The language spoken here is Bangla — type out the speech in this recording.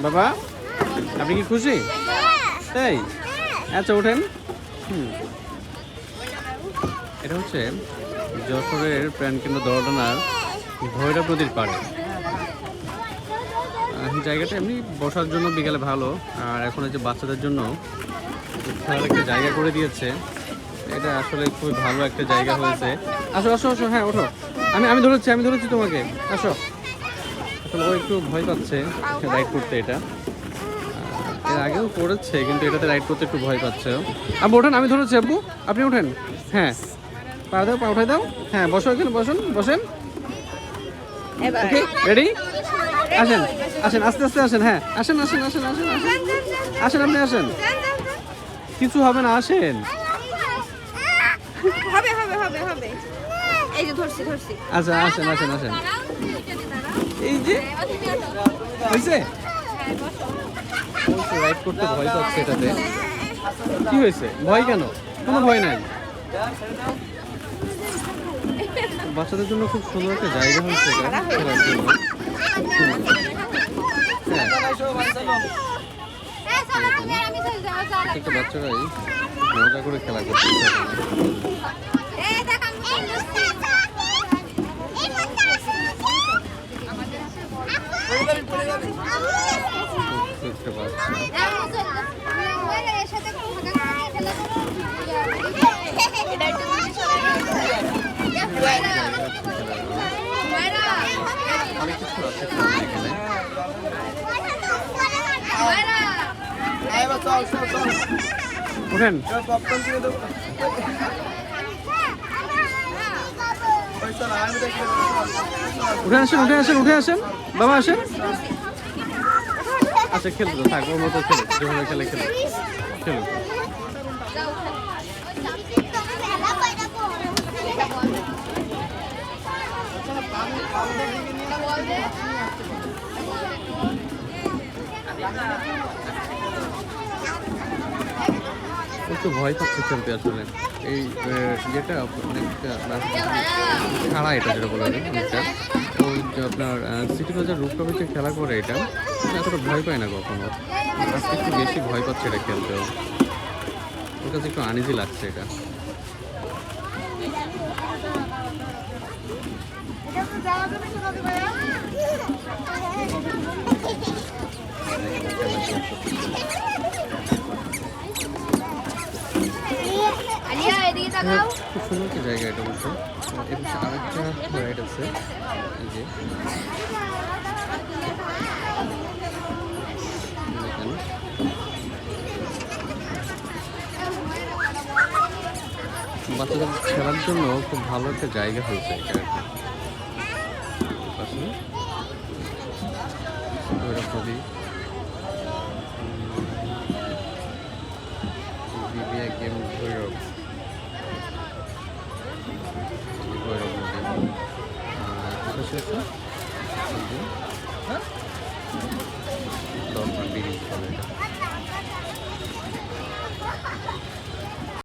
বাবা আপনি কি খুশি? তাই আচ্ছা ওঠেন। এটা হচ্ছে যশোরের প্রাণকেন্দ্র দরডানার ভৈরব নদীর পাড়ে। জায়গাটা এমনি বসার জন্য বিকালে ভালো, আর এখন এই যে বাচ্চাদের জন্য খেলার একটা জায়গা করে দিয়েছে। এটা আসলে খুবই ভালো একটা জায়গা হয়েছে। আসো আসো আসো, হ্যাঁ ওঠো। আমি ধরেছি তোমাকে, আসো। আসলে ও একটু ভয় পাচ্ছে রাইড করতে, এটা এর আগেও করেছে কিন্তু এটাতে রাইড করতে একটু ভয় পাচ্ছে। আব্বু ওঠেন, আমি ধরেছি আব্বু, আপনি ওঠেন। হ্যাঁ পা দাও, পা উঠাই দাও। হ্যাঁ বসো, এখানে বসেন। Okay ready? আসেন আস্তে আস্তে আসেন। হ্যাঁ আসেন আপনি আসেন, কিছু হবে না, আসেন। হবে এই যে ধরছি আচ্ছা আসেন। এই যে হয়েছে, রাইড করতে ভয় পাচ্ছে এটাতে। কি হয়েছে, ভয় কেন? কোনো ভয় নাই। বাচ্চাদের জন্য খুব সুন্দর একটা জায়গা হয়েছে এটা খেলার জন্য। একটা বাচ্চারাই মজা করে খেলা করছে। একটা বাচ্চা অনেক কিছু আছে এখানে। উঠেন, উঠে আসেন বাবা, আসেন। আচ্ছা খেলতো থাক, ওর মতো খেলে, যেভাবে খেলে। একটু ভয় পাচ্ছে খেলতে আসলে। এই যেটা অনেকটা খাড়া, এটা যেটা বলা যায় অনেকটা, ওই যে আপনার সিটি বাজার রুফটপে যে খেলা করে, এটা এতটা ভয় পায় না কখনো। আজকে একটু বেশি ভয় পাচ্ছে এটা খেলতেও, ওর কাছে একটু আনইজি লাগছে এটা। খুব সুন্দর একটা জায়গা এটা বলছে। এর পাশে আরেকটা রাইড আছে, এই যে বাচ্চাদের খেলার জন্য খুব ভালো একটা জায়গা হয়েছে এটা। ভৈরব নদী, গেম ভৈরব নদী।